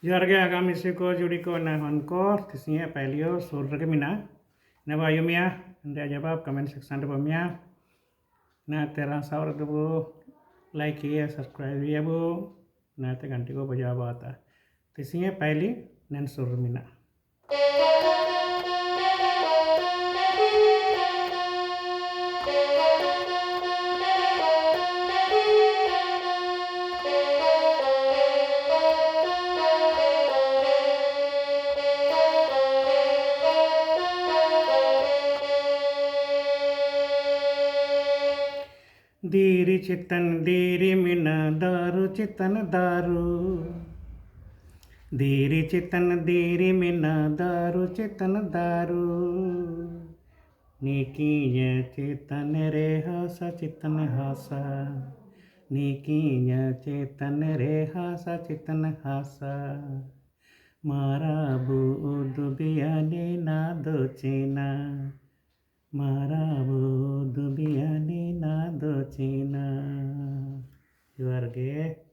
Jarge agami siko juri ko na honko tisinya pelio sur ke mina na ba yumia nda jawab comment section de mia na terang saur ke bu like ya subscribe ya bu na te ganti ko baja bata tisinya peli nan sur mina दीरी चितन दीरी मिना दारू चितन दारू दीरी चितन दीरी मिना दारू चितन दारू नीकीय चितन रे हासा चितन हासा नीकीय चितन रे हासा चितन हासा मारा बुद बियाने ना दो चीना मारा बुद बियाने ना दो चीना. You are gay.